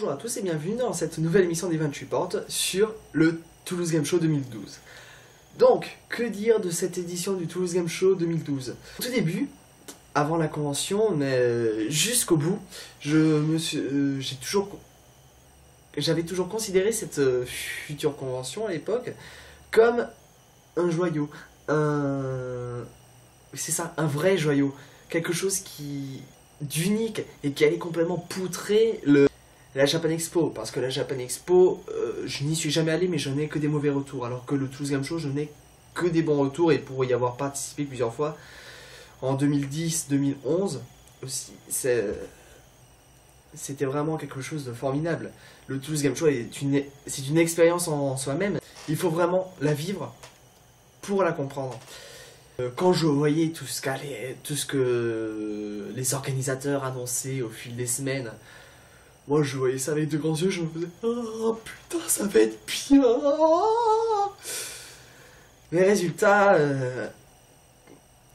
Bonjour à tous et bienvenue dans cette nouvelle émission des 28 portes sur le Toulouse Game Show 2012. Donc, que dire de cette édition du Toulouse Game Show 2012? Au tout début, avant la convention, mais jusqu'au bout, j'avais toujours considéré cette future convention à l'époque comme un joyau, c'est ça, un vrai joyau, quelque chose d'unique et qui allait complètement poutrer la Japan Expo, parce que la Japan Expo, je n'y suis jamais allé, mais je n'ai que des mauvais retours, alors que le Toulouse Game Show, je n'ai que des bons retours, et pour y avoir participé plusieurs fois, en 2010-2011, aussi, c'était vraiment quelque chose de formidable. Le Toulouse Game Show, c'est une expérience en soi-même, il faut vraiment la vivre pour la comprendre. Quand je voyais tout ce que les organisateurs annonçaient au fil des semaines, moi je voyais ça avec de grands yeux, je me faisais oh putain ça va être bien. Mais résultat,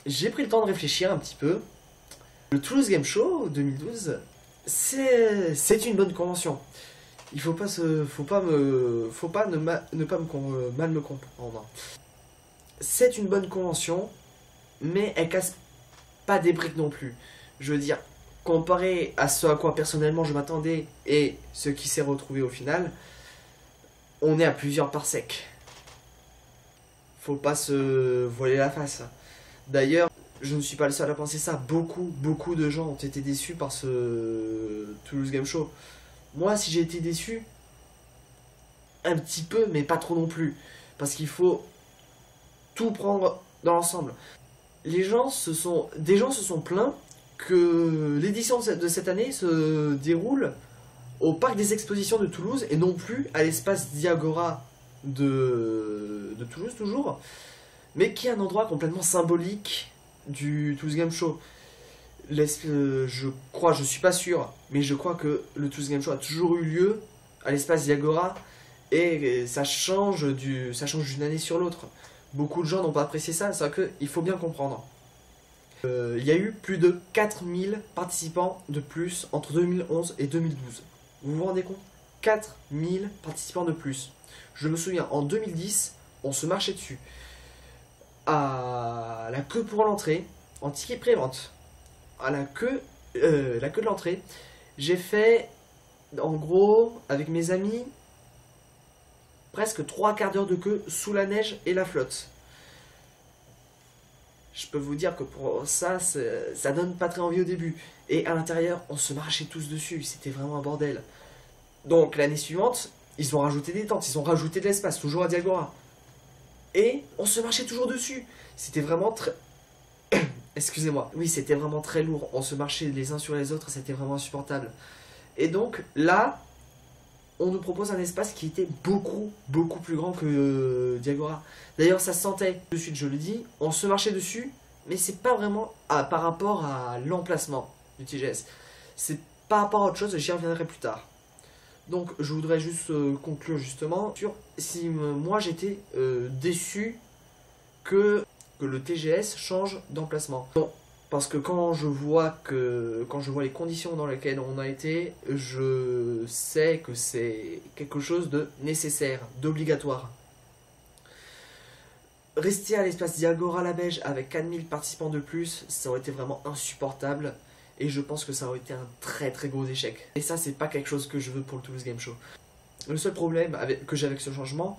j'ai pris le temps de réfléchir un petit peu. Le Toulouse Game Show 2012, c'est une bonne convention. Il faut pas mal me comprendre. C'est une bonne convention, mais elle casse pas des briques non plus. Je veux dire, comparé à ce à quoi personnellement je m'attendais et ce qui s'est retrouvé au final, on est à plusieurs parsecs. Faut pas se voiler la face. D'ailleurs, je ne suis pas le seul à penser ça. Beaucoup de gens ont été déçus par ce Toulouse Game Show. Moi, si j'ai été déçu, un petit peu, mais pas trop non plus. Parce qu'il faut tout prendre dans l'ensemble. Des gens se sont plaints que l'édition de cette année se déroule au parc des expositions de Toulouse et non plus à l'espace Diagora de Toulouse toujours, mais qui est un endroit complètement symbolique du Toulouse Game Show. Je suis pas sûr, mais je crois que le Toulouse Game Show a toujours eu lieu à l'espace Diagora et ça change d'une année sur l'autre. Beaucoup de gens n'ont pas apprécié ça, c'est vrai qu'il faut bien comprendre. Il y a eu plus de 4000 participants de plus entre 2011 et 2012. Vous vous rendez compte? 4000 participants de plus. Je me souviens, en 2010, on se marchait dessus. À la queue pour l'entrée, en ticket pré-vente, à la queue de l'entrée, j'ai fait, en gros, avec mes amis, presque 3 quarts d'heure de queue sous la neige et la flotte. Je peux vous dire que pour ça, ça donne pas très envie au début. Et à l'intérieur, on se marchait tous dessus, c'était vraiment un bordel. Donc l'année suivante, ils ont rajouté des tentes, ils ont rajouté de l'espace, toujours à Diagora. Et on se marchait toujours dessus. C'était vraiment très... Excusez-moi, oui, c'était vraiment très lourd. On se marchait les uns sur les autres, c'était vraiment insupportable. Et donc là, on nous propose un espace qui était beaucoup plus grand que Diagora. D'ailleurs, ça se sentait, de suite je le dis, on se marchait dessus, mais c'est pas vraiment par rapport à l'emplacement du TGS. C'est par rapport à autre chose, j'y reviendrai plus tard. Donc, je voudrais juste conclure justement sur si moi j'étais déçu que le TGS change d'emplacement. Non. Parce que quand je vois les conditions dans lesquelles on a été, je sais que c'est quelque chose de nécessaire, d'obligatoire. Rester à l'espace Diagora la Beige avec 4000 participants de plus, ça aurait été vraiment insupportable. Et je pense que ça aurait été un très gros échec. Et ça, c'est pas quelque chose que je veux pour le Toulouse Game Show. Le seul problème que j'ai avec ce changement,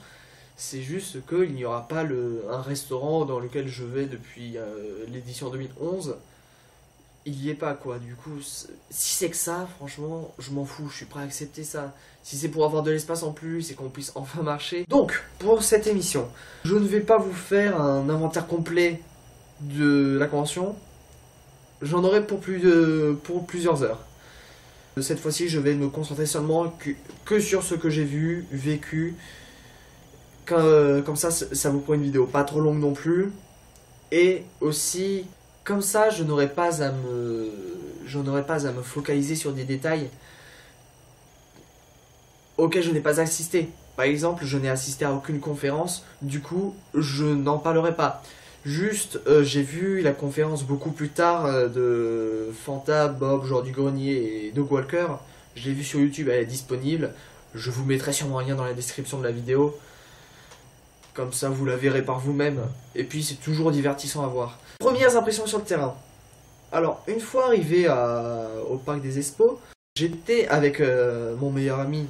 c'est juste qu'il n'y aura pas un restaurant dans lequel je vais depuis l'édition 2011. Il n'y est pas quoi, du coup, si c'est que ça, franchement, je m'en fous, je suis prêt à accepter ça. Si c'est pour avoir de l'espace en plus et qu'on puisse enfin marcher. Donc, pour cette émission, je ne vais pas vous faire un inventaire complet de la convention. J'en aurai pour plusieurs heures. Cette fois-ci, je vais me concentrer seulement que sur ce que j'ai vu, vécu. Comme ça vous prend une vidéo pas trop longue non plus. Et aussi, comme ça, je n'aurai pas à me focaliser sur des détails auxquels je n'ai pas assisté. Par exemple, je n'ai assisté à aucune conférence, du coup, je n'en parlerai pas. Juste, j'ai vu la conférence beaucoup plus tard de Fanta, Bob, Joueur du Grenier et Doug Walker. Je l'ai vue sur YouTube, elle est disponible. Je vous mettrai sûrement un lien dans la description de la vidéo. Comme ça, vous la verrez par vous-même. Et puis, c'est toujours divertissant à voir. Premières impressions sur le terrain. Alors, une fois arrivé au parc des Expos, j'étais avec mon meilleur ami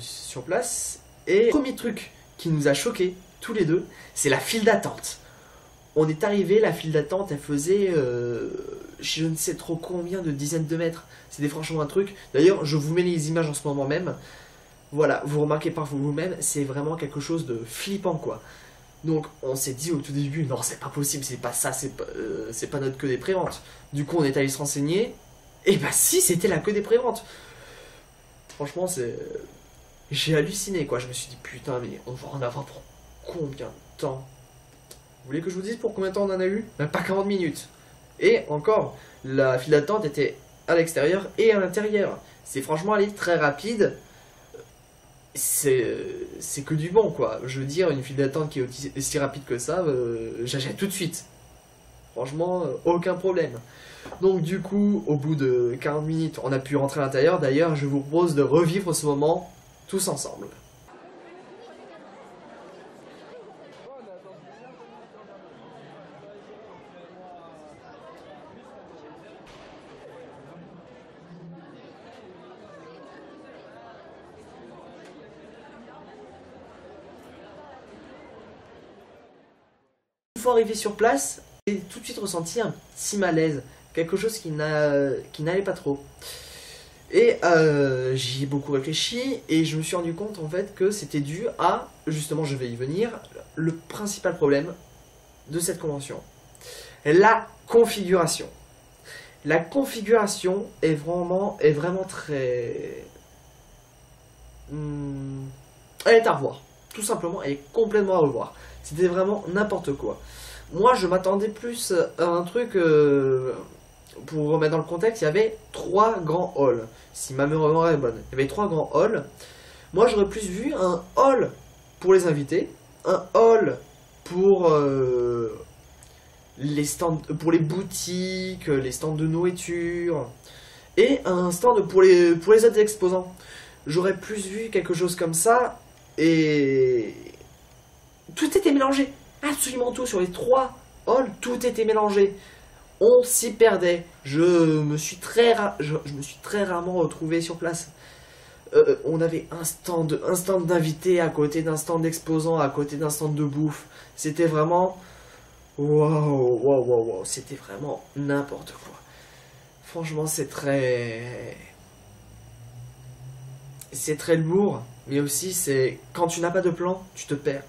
sur place. Et le premier truc qui nous a choqués, tous les deux, c'est la file d'attente. On est arrivé, la file d'attente, elle faisait je ne sais trop combien de dizaines de mètres. C'était franchement un truc. D'ailleurs, je vous mets les images en ce moment même. Voilà, vous remarquez par vous-même, c'est vraiment quelque chose de flippant, quoi. Donc, on s'est dit au tout début, non, c'est pas possible, c'est pas ça, c'est pas notre queue des préventes. Du coup, on est allé se renseigner. Et bah si, c'était la queue des préventes. Franchement, j'ai halluciné, quoi. Je me suis dit, putain, mais on va en avoir pour combien de temps? Vous voulez que je vous dise pour combien de temps on en a eu? Même pas 40 minutes. Et encore, la file d'attente était à l'extérieur et à l'intérieur. C'est franchement allé très rapide. C'est que du bon, quoi. Je veux dire, une file d'attente qui est aussi rapide que ça, j'achète tout de suite. Franchement, aucun problème. Donc du coup, au bout de 40 minutes, on a pu rentrer à l'intérieur. D'ailleurs, je vous propose de revivre ce moment tous ensemble. Une fois arrivé sur place, j'ai tout de suite ressenti un petit malaise, quelque chose qui n'allait pas trop. Et j'y ai beaucoup réfléchi et je me suis rendu compte en fait que c'était dû à, justement je vais y venir, le principal problème de cette convention. La configuration. La configuration est vraiment très... Elle est à revoir. Tout simplement, elle est complètement à revoir. C'était vraiment n'importe quoi. Moi, je m'attendais plus à un truc... pour vous remettre dans le contexte, il y avait 3 grands halls. Si ma mémoire est bonne. Il y avait 3 grands halls. Moi, j'aurais plus vu un hall pour les invités. Un hall pour les stands, pour les boutiques, les stands de nourriture. Et un stand pour les autres exposants. J'aurais plus vu quelque chose comme ça. Et tout était mélangé. Absolument tout. Sur les 3 halls, tout était mélangé. On s'y perdait. Je me suis très rarement retrouvé sur place. On avait un stand d'invités à côté d'un stand d'exposants, à côté d'un stand de bouffe. C'était vraiment... Waouh. C'était vraiment n'importe quoi. Franchement, c'est très lourd. Mais aussi, c'est... Quand tu n'as pas de plan, tu te perds.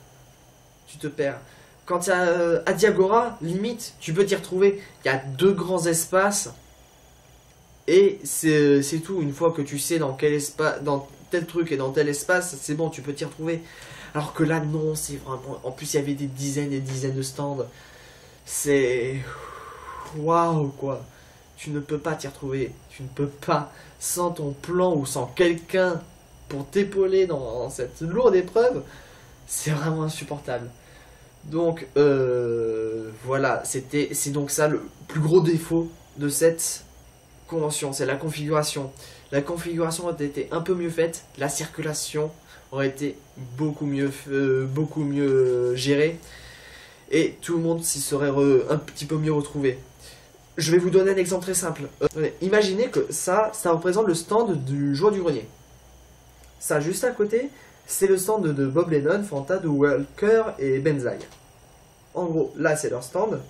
Tu te perds. Quand tu as à Diagora, limite, tu peux t'y retrouver. Il y a 2 grands espaces. Et c'est tout. Une fois que tu sais dans quel espace, dans tel truc et dans tel espace, c'est bon, tu peux t'y retrouver. Alors que là, non, c'est vraiment... En plus, il y avait des dizaines et des dizaines de stands. C'est... Waouh, quoi. Tu ne peux pas t'y retrouver. Tu ne peux pas. Sans ton plan ou sans quelqu'un pour t'épauler dans cette lourde épreuve, c'est vraiment insupportable. Donc voilà, c'est donc ça le plus gros défaut de cette convention, c'est la configuration. La configuration aurait été un peu mieux faite, la circulation aurait été beaucoup mieux gérée et tout le monde s'y serait un petit peu mieux retrouvé. Je vais vous donner un exemple très simple. Imaginez que ça représente le stand du joueur du grenier. Ça, juste à côté, c'est le stand de Bob Lennon, Fanta, de Walker et Benzaï. En gros, là, c'est leur stand.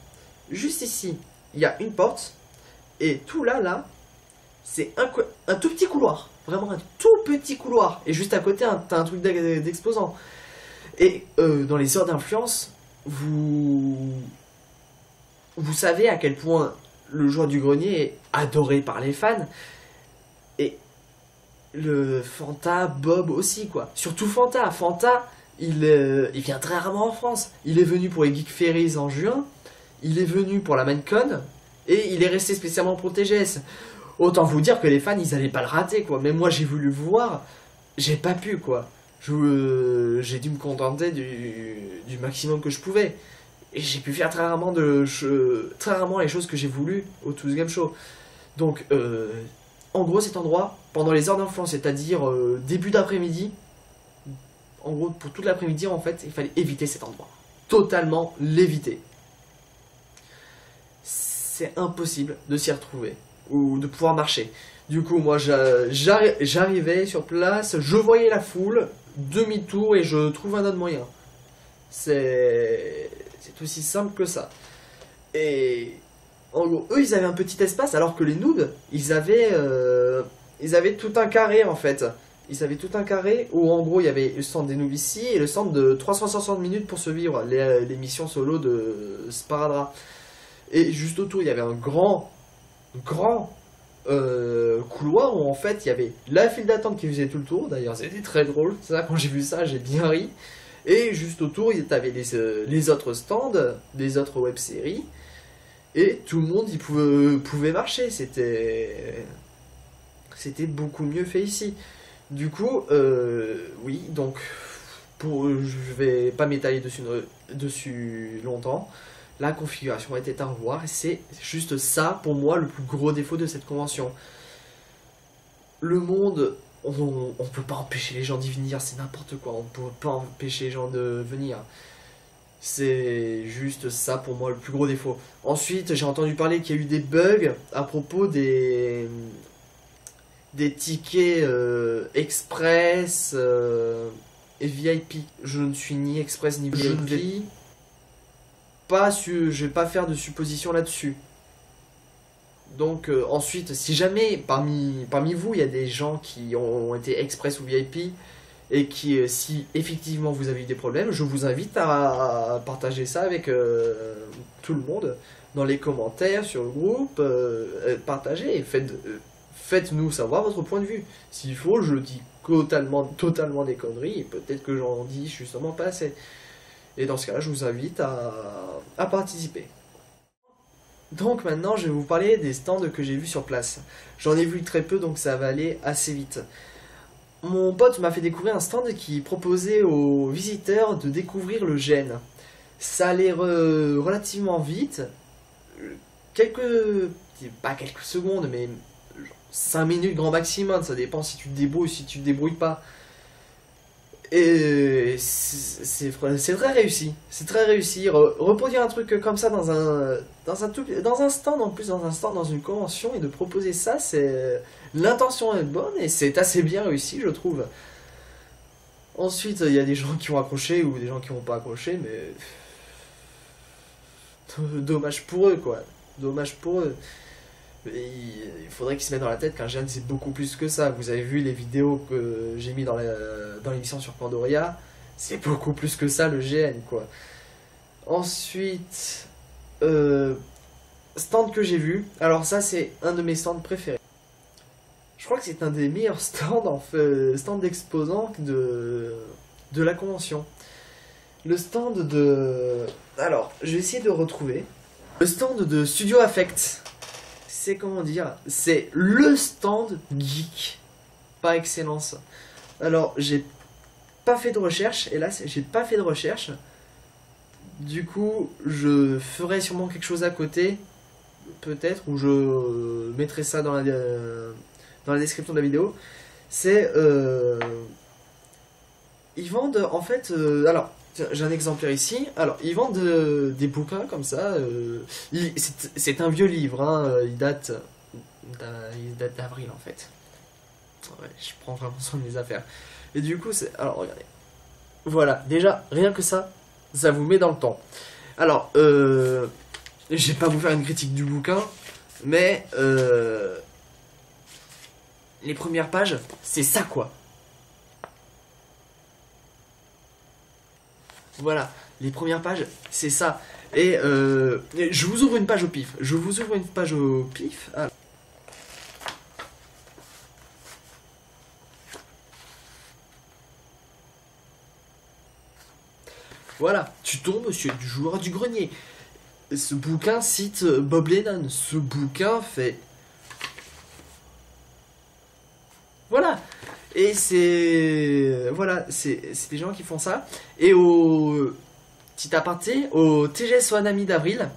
Juste ici, il y a une porte. Et tout là, c'est un tout petit couloir. Vraiment un tout petit couloir. Et juste à côté, t'as un truc d'exposant. Et dans les heures d'influence, vous savez à quel point le joueur du grenier est adoré par les fans. Et le Fanta, Bob aussi, quoi. Surtout Fanta. Fanta, il vient très rarement en France. Il est venu pour les Geek Ferries en juin. Il est venu pour la Minecon. Et il est resté spécialement pour TGS. Autant vous dire que les fans, ils allaient pas le rater, quoi. Même moi, j'ai voulu le voir. J'ai pas pu, quoi. J'ai dû me contenter du maximum que je pouvais. Et j'ai pu faire très rarement les choses que j'ai voulu au Tools Game Show. Donc, En gros, cet endroit, pendant les heures d'influence, c'est-à-dire début d'après-midi, en gros, pour toute l'après-midi, en fait, il fallait éviter cet endroit. Totalement l'éviter. C'est impossible de s'y retrouver ou de pouvoir marcher. Du coup, moi, j'arrivais sur place, je voyais la foule, demi-tour et je trouve un autre moyen. C'est aussi simple que ça. Et en gros, eux, ils avaient un petit espace, alors que les noobs, ils avaient tout un carré en fait. Ils avaient tout un carré où en gros il y avait le centre des noobs ici et le centre de 360 minutes pour se vivre, les missions solo de Sparadra. Et juste autour il y avait un grand couloir où en fait il y avait la file d'attente qui faisait tout le tour. D'ailleurs c'était très drôle, ça, quand j'ai vu ça j'ai bien ri. Et juste autour il y avait les autres stands, les autres web-séries. Et tout le monde y pouvait marcher, c'était beaucoup mieux fait ici. Du coup, oui, donc, je vais pas m'étaler dessus longtemps. La configuration était à revoir, et c'est juste ça, pour moi, le plus gros défaut de cette convention. Le monde, on peut pas empêcher les gens d'y venir, c'est n'importe quoi, on peut pas empêcher les gens de venir. C'est juste ça pour moi le plus gros défaut. Ensuite, j'ai entendu parler qu'il y a eu des bugs à propos des tickets express et VIP. Je ne suis ni express ni VIP. Je vais pas faire de supposition là-dessus. Donc ensuite, si jamais parmi vous, il y a des gens qui ont été express ou VIP, et qui, si effectivement vous avez eu des problèmes, je vous invite à partager ça avec tout le monde, dans les commentaires, sur le groupe, partagez et faites-nous savoir votre point de vue. S'il faut, je dis totalement des conneries, et peut-être que j'en dis justement pas assez. Et dans ce cas-là, je vous invite à participer. Donc maintenant, je vais vous parler des stands que j'ai vus sur place. J'en ai vu très peu, donc ça va aller assez vite. Mon pote m'a fait découvrir un stand qui proposait aux visiteurs de découvrir le gène. Ça allait relativement vite, pas quelques secondes, mais 5 minutes grand maximum, ça dépend si tu te débrouilles, si tu te débrouilles pas. Et c'est très réussi, c'est très réussi. Reproduire un truc comme ça dans un stand, en plus dans un stand, dans une convention, et de proposer ça, l'intention est bonne et c'est assez bien réussi, je trouve. Ensuite, il y a des gens qui ont accroché ou des gens qui n'ont pas accroché, mais dommage pour eux, quoi. Dommage pour eux. Il faudrait qu'ils se mettent dans la tête qu'un gène c'est beaucoup plus que ça. Vous avez vu les vidéos que j'ai mis dans l'émission sur Pandoria, c'est beaucoup plus que ça le GN, quoi. Ensuite, stand que j'ai vu, alors ça c'est un de mes stands préférés. Je crois que c'est un des meilleurs stands, stand d'exposants de la convention. Le stand de... Alors, je vais essayer de retrouver. Le stand de Studio Affect. C'est comment dire, c'est le stand geek par excellence. Alors, j'ai pas fait de recherche, hélas, j'ai pas fait de recherche. Du coup, je ferai sûrement quelque chose à côté, peut-être, ou je mettrai ça dans la description de la vidéo. C'est, ils vendent en fait, alors. J'ai un exemplaire ici. Alors, ils vendent des bouquins comme ça. C'est un vieux livre, hein, il date d'avril en fait. Ouais, je prends vraiment soin de mes affaires. Et du coup, alors, regardez. Voilà, déjà, rien que ça vous met dans le temps. Alors, je vais pas vous faire une critique du bouquin, mais les premières pages, c'est ça quoi. Voilà, les premières pages, c'est ça. Et je vous ouvre une page au pif. Alors. Voilà, tu tombes sur du joueur du grenier. Ce bouquin cite Bob Lennon. Ce bouquin fait... Voilà. Et voilà, c'est des gens qui font ça. Et petit aparté, au TGS Wanami d'Avril,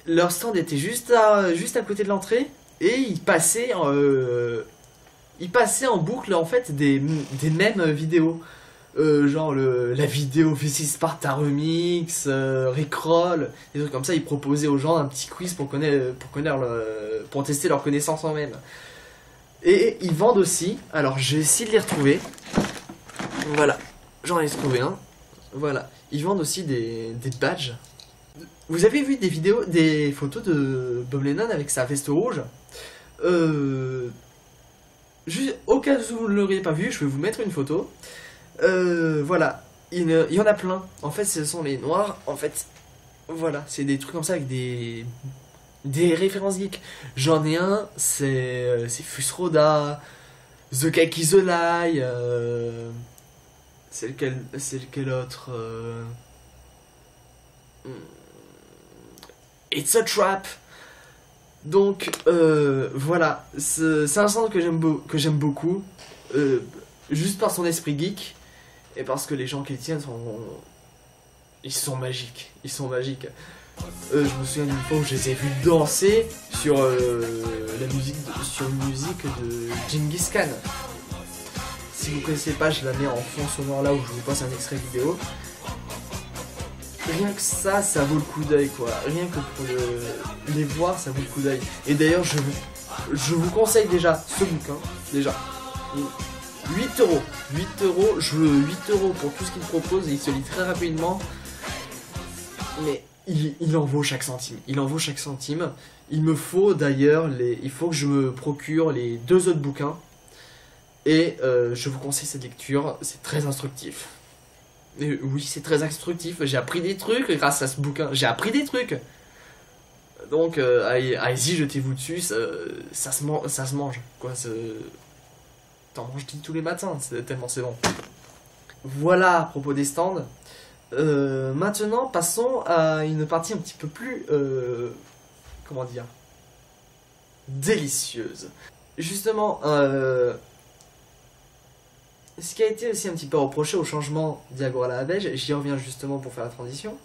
leur stand était juste à côté de l'entrée. Et il passait en boucle en fait des mêmes vidéos. Genre la vidéo V6 Sparta Remix, Rickroll, des trucs comme ça. Il proposait aux gens un petit quiz pour tester leur connaissance en même. Et ils vendent aussi, alors j'ai essayé de les retrouver. Voilà, j'en ai trouvé un. Voilà, ils vendent aussi des badges. Vous avez vu des photos de Bob Lennon avec sa veste rouge? Juste au cas où vous ne l'auriez pas vu, je vais vous mettre une photo. Voilà, il y en a plein. En fait, ce sont les noirs. En fait, voilà, c'est des trucs comme ça avec des références geeks. J'en ai un, c'est Fusroda, The Cake is a Lie. C'est lequel autre It's a Trap. Donc voilà, c'est un centre que j'aime beaucoup, juste par son esprit geek et parce que les gens qui le tiennent ils sont magiques, je me souviens d'une fois où je les ai vus danser sur une musique de Genghis Khan. Si vous connaissez pas, je la mets en fond sonore là où je vous passe un extrait vidéo. Rien que ça vaut le coup d'œil quoi. Rien que pour les voir, ça vaut le coup d'œil. Et d'ailleurs, je vous conseille déjà ce bouquin. Déjà, 8 euros. 8 euros, je veux 8 euros pour tout ce qu'il propose et il se lit très rapidement. Mais il en vaut chaque centime. Il en vaut chaque centime. Il me faut d'ailleurs, il faut que je me procure les 2 autres bouquins. Et je vous conseille cette lecture, c'est très instructif. Et oui, c'est très instructif, j'ai appris des trucs grâce à ce bouquin, j'ai appris des trucs. Donc, allez-y, jetez-vous dessus, ça se mange, quoi. T'en manges tous les matins, tellement c'est bon. Voilà à propos des stands. Maintenant, passons à une partie un petit peu plus, comment dire, délicieuse. Justement, ce qui a été aussi un petit peu reproché au changement d'Agora à la Beige, j'y reviens justement pour faire la transition.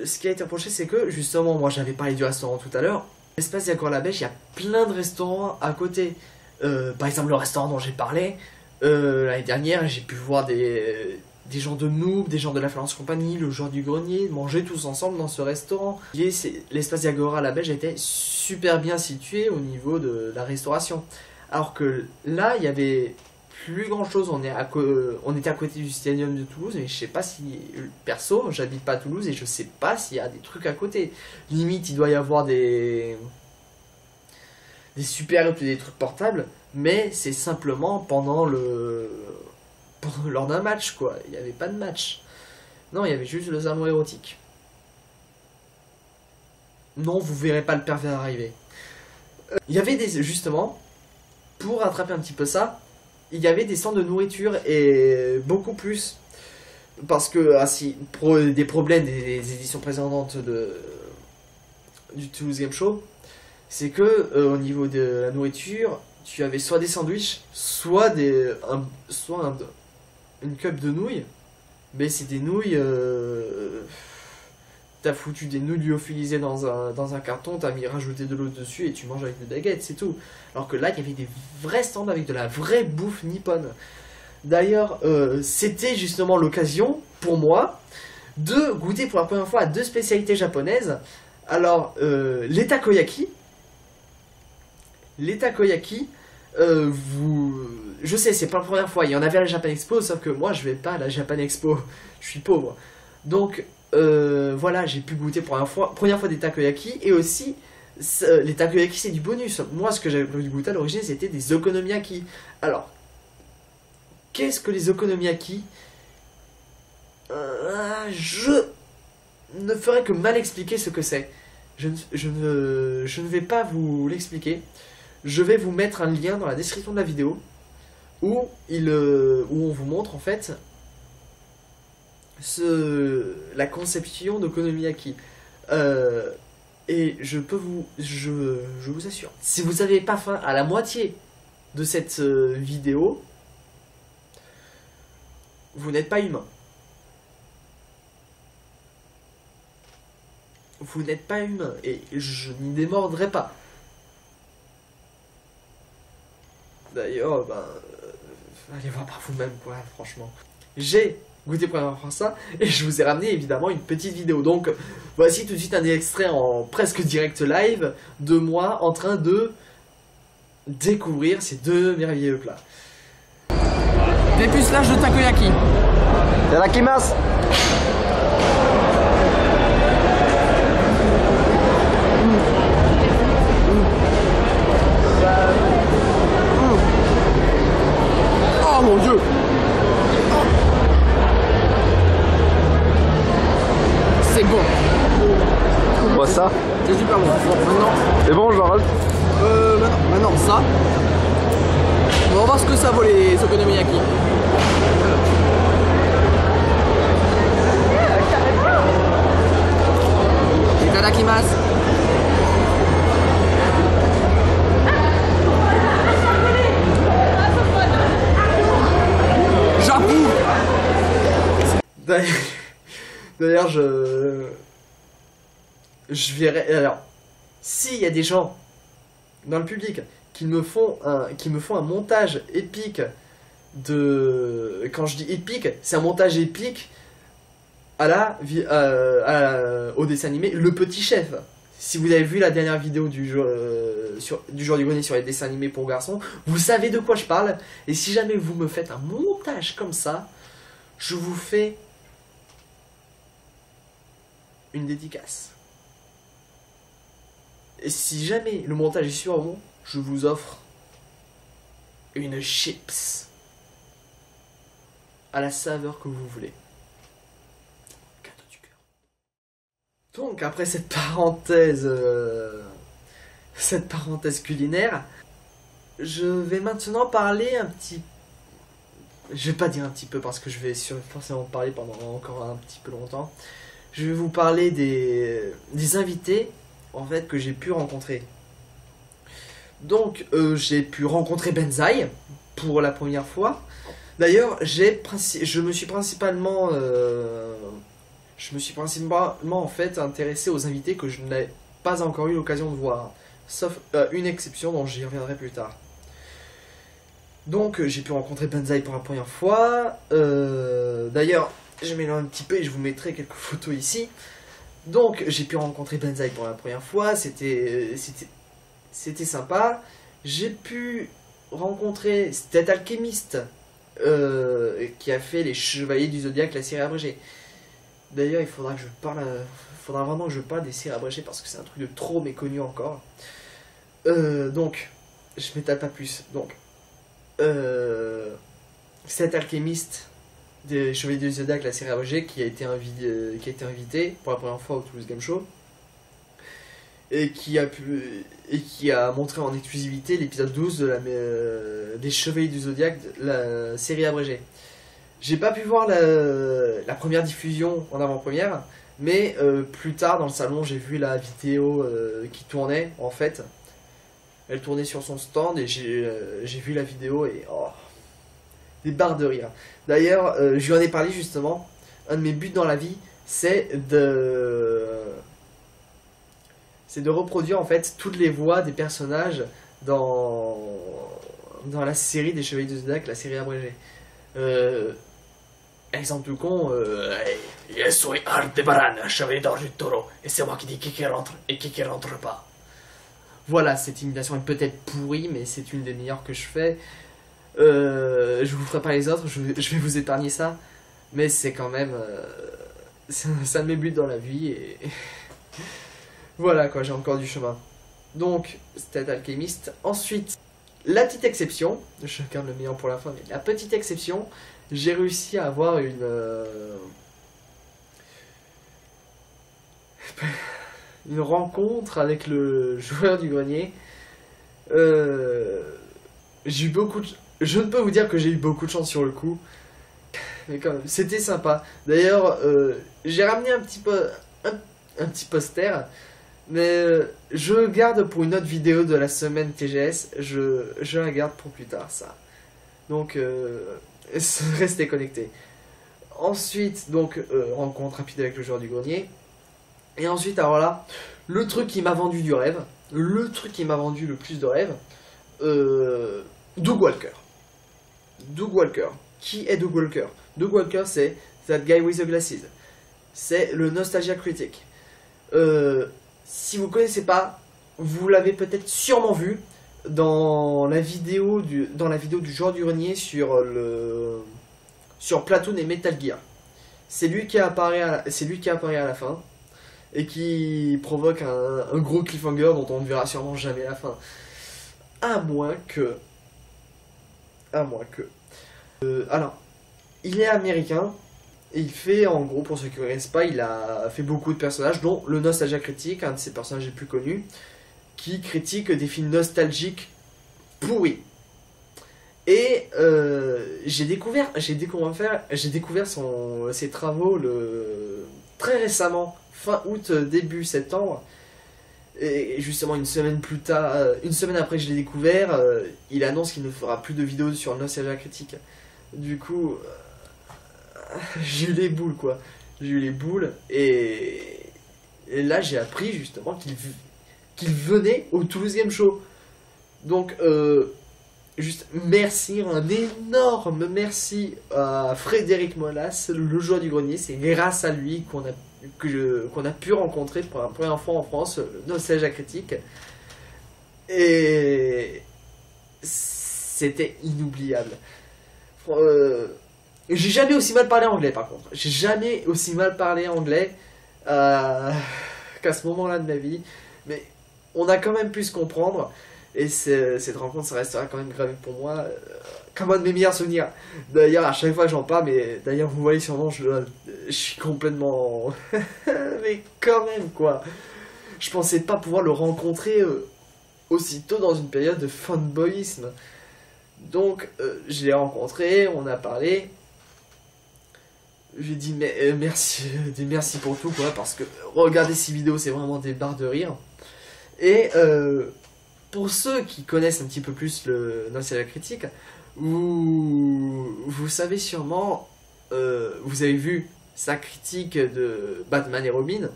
Ce qui a été reproché, c'est que justement, moi j'avais parlé du restaurant tout à l'heure. L'espace d'Agora à la Beige, il y a plein de restaurants à côté. Par exemple, le restaurant dont j'ai parlé, l'année dernière, j'ai pu voir des gens de Noob, des gens de la Florence Compagnie, le joueur du grenier, manger tous ensemble dans ce restaurant. L'espace d'Agora à la Beige était super bien situé au niveau de la restauration. Alors que là, il y avait plus grand chose, on était à côté du stadium de Toulouse, mais je sais pas si, perso, j'habite pas à Toulouse et je sais pas s'il y a des trucs à côté. Limite, il doit y avoir des super et des trucs portables, mais c'est simplement lors d'un match, quoi. Il n'y avait pas de match. Non, il y avait juste le salon érotique. Non, vous verrez pas le pervers arriver. Il y avait justement, pour rattraper un petit peu ça, il y avait des stands de nourriture et beaucoup plus. Parce que, des problèmes des éditions précédentes du Toulouse Game Show, c'est que au niveau de la nourriture, tu avais soit des sandwichs, soit une cup de nouilles, mais c'est des nouilles. T'as foutu des nouilles lyophilisées dans un carton, t'as rajouté de l'eau dessus et tu manges avec des baguettes, c'est tout. Alors que là, il y avait des vrais stands avec de la vraie bouffe nippone. D'ailleurs, c'était justement l'occasion, pour moi, de goûter pour la première fois à 2 spécialités japonaises. Alors, les takoyaki. Les takoyaki, je sais, c'est pas la première fois. Il y en avait à la Japan Expo, sauf que moi, je vais pas à la Japan Expo. Je suis pauvre. Donc, voilà, j'ai pu goûter pour la première fois des takoyaki. Et aussi, les takoyaki, c'est du bonus. Moi, ce que j'avais voulu goûter à l'origine, c'était des okonomiyaki. Alors, qu'est-ce que les okonomiyaki? Je ne ferai que mal expliquer ce que c'est. Je ne vais pas vous l'expliquer. Je vais vous mettre un lien dans la description de la vidéo où on vous montre en fait la conception d'okonomiyaki. Et je vous assure, si vous n'avez pas faim à la moitié de cette vidéo, vous n'êtes pas humain. Vous n'êtes pas humain et je n'y démordrai pas. D'ailleurs, allez voir par vous-même, quoi, franchement. J'ai goûté premièrement ça, et je vous ai ramené évidemment une petite vidéo. Donc, voici tout de suite un extrait en presque direct live de moi en train de découvrir ces deux merveilleux plats. Dépucelage de takoyaki. Itadakimasu. Oh mon dieu. C'est bon. On voit ça. C'est super bon. Bon, maintenant. C'est bon, je l'arrête. Maintenant ça. On va voir ce que ça vaut les okonomiyaki. Itadakimasu. J'approuve. D'ailleurs, je verrai. Alors, s'il y a des gens dans le public qui me font un montage épique de. Quand je dis épique, c'est un montage épique au dessin animé Le Petit Chef. Si vous avez vu la dernière vidéo du jour du grenier sur les dessins animés pour garçons, vous savez de quoi je parle. Et si jamais vous me faites un montage comme ça, je vous fais une dédicace. Et si jamais le montage est super bon, je vous offre une chips à la saveur que vous voulez. Cadeau du cœur. Donc après cette parenthèse culinaire, je vais maintenant parler un petit. Je vais pas dire un petit peu parce que je vais forcément parler pendant encore un petit peu longtemps. Je vais vous parler des invités en fait que j'ai pu rencontrer. Donc j'ai pu rencontrer Benzaï pour la première fois. D'ailleurs je me suis principalement en fait intéressé aux invités que je n'ai pas encore eu l'occasion de voir, sauf une exception dont j'y reviendrai plus tard. Donc j'ai pu rencontrer Benzaï pour la première fois. D'ailleurs je m'éloigne un petit peu et je vous mettrai quelques photos ici. Donc j'ai pu rencontrer Benzaï pour la première fois, c'était sympa. J'ai pu rencontrer cet alchimiste qui a fait les Chevaliers du Zodiaque, la série abrégée. D'ailleurs il faudra vraiment que je parle des séries abrégées parce que c'est un truc de trop méconnu encore. Donc je m'étale pas plus. Donc cet alchimiste des Chevaliers du Zodiaque, la série abrégée, qui a été invité pour la première fois au Toulouse Game Show et qui a montré en exclusivité l'épisode 12 des Chevaliers du Zodiaque, la série abrégée. J'ai pas pu voir la première diffusion en avant-première, mais plus tard dans le salon j'ai vu la vidéo qui tournait en fait. Elle tournait sur son stand et j'ai vu la vidéo et oh, des barres de rire. D'ailleurs, je lui en ai parlé justement. Un de mes buts dans la vie, c'est de reproduire en fait toutes les voix des personnages dans la série des Chevaliers du Zodiaque, la série abrégée. Exemple tout con, je suis Aldebaran, chevalier d'or du taureau, et c'est moi qui dis qui rentre et qui rentre pas. Voilà, cette imitation est peut-être pourrie, mais c'est une des meilleures que je fais. Je vous ferai pas les autres, je vais vous épargner ça, mais c'est quand même c'est un de mes buts dans la vie et voilà quoi, j'ai encore du chemin. Donc c'était alchimiste. Ensuite, la petite exception, je garde le meilleur pour la fin, mais la petite exception, j'ai réussi à avoir une rencontre avec le joueur du grenier. J'ai eu beaucoup de... Je ne peux vous dire que j'ai eu beaucoup de chance sur le coup, mais quand même, c'était sympa. D'ailleurs, j'ai ramené un petit poster, mais je le garde pour une autre vidéo de la semaine TGS. Je la garde pour plus tard, ça. Donc, restez connectés. Ensuite, donc, rencontre rapide avec le joueur du grenier. Et ensuite, alors là, le truc qui m'a vendu du rêve, le truc qui m'a vendu le plus de rêve, Doug Walker. Doug Walker. Qui est Doug Walker? Doug Walker, c'est That Guy with the Glasses. C'est le Nostalgia Critic. Si vous connaissez pas, vous l'avez peut-être sûrement vu dans la vidéo du joueur du grenier sur Platoon et Metal Gear. C'est lui qui apparaît à la fin et qui provoque un gros cliffhanger dont on ne verra sûrement jamais la fin. À moins que. Alors, il est américain et il fait, en gros, pour ceux qui ne connaissent pas, il a fait beaucoup de personnages, dont le Nostalgia Critic, un de ses personnages les plus connus, qui critique des films nostalgiques pourris. Et j'ai découvert ses travaux très récemment, fin août, début septembre. Et justement une semaine après que je l'ai découvert, il annonce qu'il ne fera plus de vidéos sur le Nostalgia Critic. Du coup, j'ai eu les boules quoi. J'ai eu les boules et là j'ai appris justement qu'il venait au Toulouse Game Show. Donc juste merci, un énorme merci à Frédéric Molas, le joueur du grenier. C'est grâce à lui qu'on a pu rencontrer pour la première fois en France le Nostalgia Critic. Et c'était inoubliable. J'ai jamais aussi mal parlé anglais par contre. J'ai jamais aussi mal parlé anglais qu'à ce moment-là de ma vie. Mais on a quand même pu se comprendre. Et cette rencontre, ça restera quand même gravé pour moi comme un de mes meilleurs souvenirs. D'ailleurs, à chaque fois que j'en parle, mais d'ailleurs, vous voyez sûrement, je suis complètement... mais quand même, quoi. Je pensais pas pouvoir le rencontrer aussitôt dans une période de fanboyisme. Donc, je l'ai rencontré, on a parlé. J'ai dit merci pour tout, quoi, parce que regarder ces vidéos, c'est vraiment des barres de rire. Et... pour ceux qui connaissent un petit peu plus le Nostalgia Critic, vous savez sûrement, vous avez vu sa critique de Batman et Robin.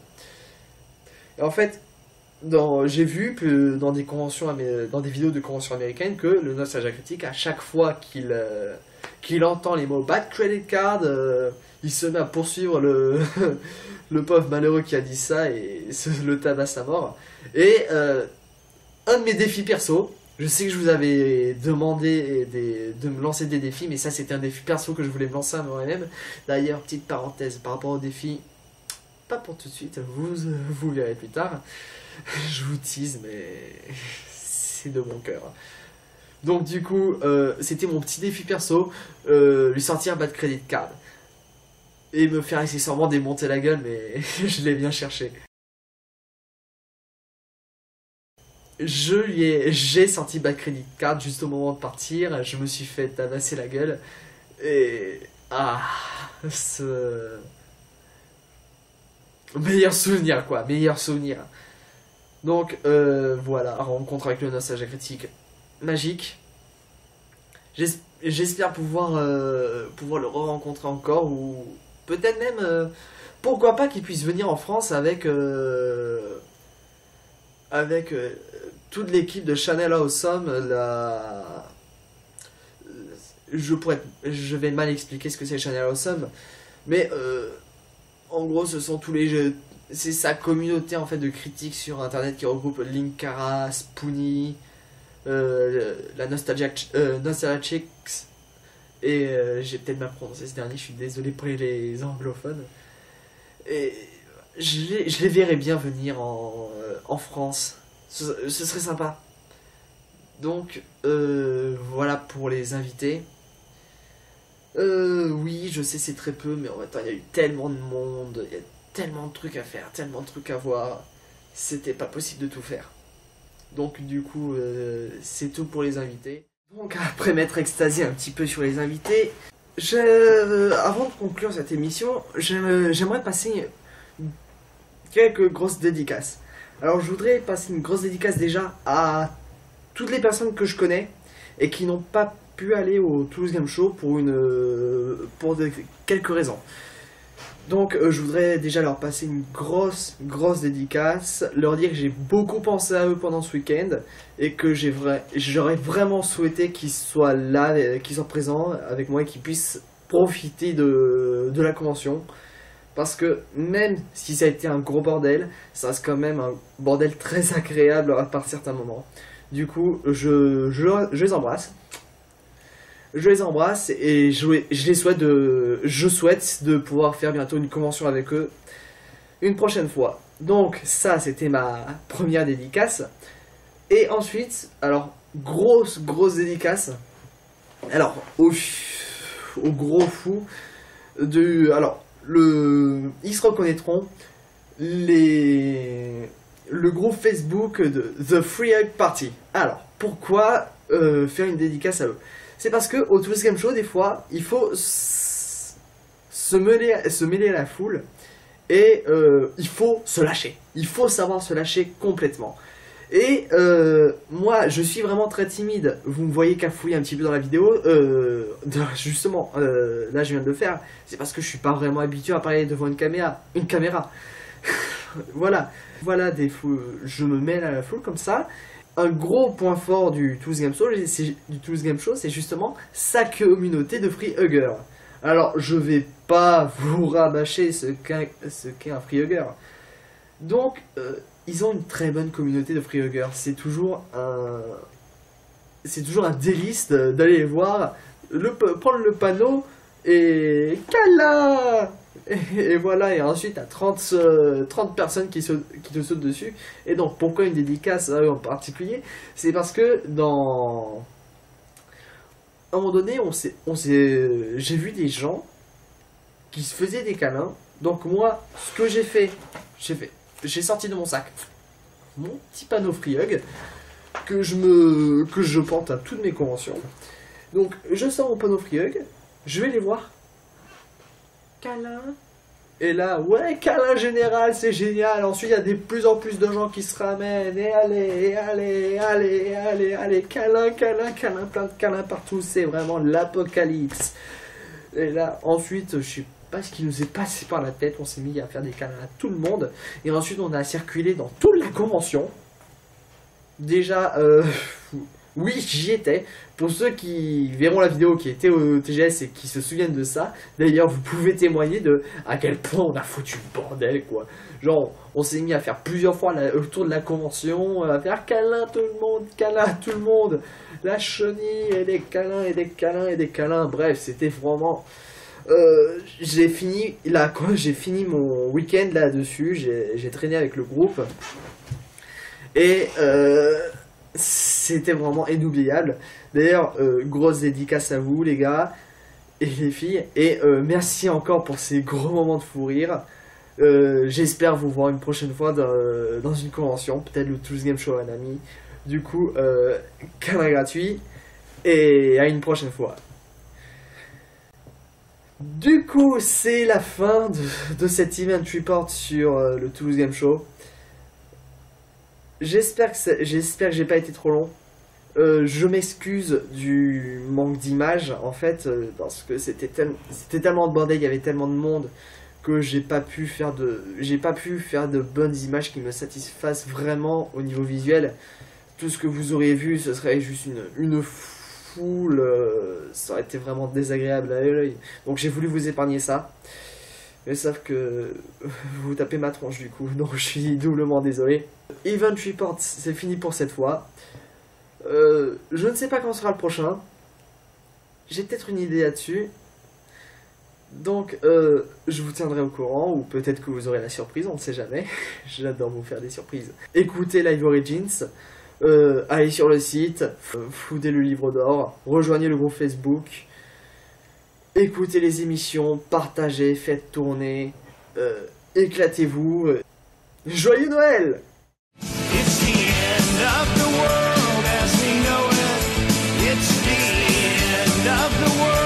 Et en fait, j'ai vu que dans des vidéos de conventions américaines, que le Nostalgia Critic, à chaque fois qu'il entend les mots Bad Credit Card, il se met à poursuivre le pauvre malheureux qui a dit ça et le tabasse à mort. Et un de mes défis perso, je sais que je vous avais demandé de me lancer des défis, mais ça c'était un défi perso que je voulais me lancer à moi-même. D'ailleurs, petite parenthèse par rapport au défi, pas pour tout de suite, vous verrez plus tard. Je vous tease, mais c'est de mon cœur. Donc du coup, c'était mon petit défi perso, lui sortir Bad Credit Card. Et me faire accessoirement démonter la gueule, mais je l'ai bien cherché. J'ai sorti Bad Credit Card juste au moment de partir, je me suis fait tabasser la gueule, et... meilleur souvenir quoi, meilleur souvenir. Donc voilà, rencontre avec le Nostalgia Critic, magique. J'espère pouvoir le re-rencontrer encore, ou peut-être même, pourquoi pas qu'il puisse venir en France avec toute l'équipe de Channel Awesome. Je vais mal expliquer ce que c'est Channel Awesome, mais en gros ce sont tous les jeux, c'est sa communauté en fait de critiques sur internet qui regroupe Linkara, Spoonie, la Nostalgia Chicks, et j'ai peut-être mal prononcé ce dernier, je suis désolé pour les anglophones. Et je les verrais bien venir en France. Ce serait sympa. Donc, voilà pour les invités. Oui, je sais, c'est très peu, mais en même temps, il y a eu tellement de monde, il y a tellement de trucs à faire, tellement de trucs à voir. C'était pas possible de tout faire. Donc, du coup, c'est tout pour les invités. Donc, après m'être extasié un petit peu sur les invités, avant de conclure cette émission, j'aimerais passer quelques grosses dédicaces. Alors je voudrais passer une grosse dédicace déjà à toutes les personnes que je connais et qui n'ont pas pu aller au Toulouse Game Show pour quelques raisons. Donc je voudrais déjà leur passer une grosse dédicace, leur dire que j'ai beaucoup pensé à eux pendant ce week-end et que j'aurais vraiment souhaité qu'ils soient là, qu'ils soient présents avec moi et qu'ils puissent profiter de la convention. Parce que même si ça a été un gros bordel, ça reste quand même un bordel très agréable par certains moments. Du coup, je les embrasse. Je les embrasse et je souhaite de pouvoir faire bientôt une convention avec eux une prochaine fois. Donc ça, c'était ma première dédicace. Et ensuite, alors, grosse dédicace. Alors, au gros fou de... Alors, ils se reconnaîtront, le groupe Facebook de The Free Hug Party. Alors, pourquoi faire une dédicace à eux? C'est parce que au Tools Game Show, des fois, il faut se mêler à la foule et il faut se lâcher. Il faut savoir se lâcher complètement. Et moi, je suis vraiment très timide. Vous me voyez cafouiller un petit peu dans la vidéo. Justement, là, je viens de le faire. C'est parce que je suis pas vraiment habitué à parler devant une caméra. Voilà, je me mêle à la foule comme ça. Un gros point fort du Tools Game Show, c'est justement sa communauté de free huggers. Alors, je vais pas vous rabâcher ce qu'est un free hugger. Donc, ils ont une très bonne communauté de free huggers. C'est toujours un délice d'aller les voir, prendre le panneau et câlin. Et voilà, et ensuite à 30 personnes qui te sautent dessus. Et donc pourquoi une dédicace à eux en particulier? C'est parce que à un moment donné, j'ai vu des gens qui se faisaient des câlins. Donc moi, ce que j'ai sorti de mon sac mon petit panneau free hug que je porte à toutes mes conventions. Donc je sors mon panneau free hug, je vais les voir. Câlin. Et là, ouais, câlin général, c'est génial. Ensuite, il y a de plus en plus de gens qui se ramènent. Et allez, câlin, plein de câlins partout. C'est vraiment l'apocalypse. Et là, ensuite, je sais pas ce qui nous est passé par la tête. On s'est mis à faire des câlins à tout le monde. Et ensuite, on a circulé dans toute la convention. Déjà, oui, j'y étais. Pour ceux qui verront la vidéo qui était au TGS et qui se souviennent de ça, d'ailleurs, vous pouvez témoigner de à quel point on a foutu le bordel, quoi. Genre, on s'est mis à faire plusieurs fois autour de la convention, à faire câlin tout le monde, la chenille, et des câlins, et des câlins, et des câlins. Bref, c'était vraiment... j'ai fini mon week-end là-dessus, j'ai traîné avec le groupe. Et... c'était vraiment inoubliable. D'ailleurs, grosse dédicace à vous les gars et les filles. Et merci encore pour ces gros moments de fou rire. J'espère vous voir une prochaine fois dans une convention. Peut-être le Tools Game Show, un ami. Du coup, câlin gratuit. Et à une prochaine fois. Du coup, c'est la fin de cet event report sur le Tools Game Show. J'espère que j'ai pas été trop long. Je m'excuse du manque d'image en fait, parce que c'était tellement de bordel, il y avait tellement de monde que j'ai pas pu faire de bonnes images qui me satisfassent vraiment au niveau visuel. Tout ce que vous auriez vu, ce serait juste une foule, ça aurait été vraiment désagréable à l'œil. Donc j'ai voulu vous épargner ça. Mais sauf que vous tapez ma tronche du coup, donc je suis doublement désolé. Event Report, c'est fini pour cette fois. Je ne sais pas quand sera le prochain. J'ai peut-être une idée là-dessus. Donc, je vous tiendrai au courant, ou peut-être que vous aurez la surprise, on ne sait jamais. J'adore vous faire des surprises. Écoutez Live Origins, allez sur le site, foutez le livre d'or, rejoignez le groupe Facebook. Écoutez les émissions, partagez, faites tourner, éclatez-vous. Joyeux Noël! It's the end of the world as we know it. It's the end of the world.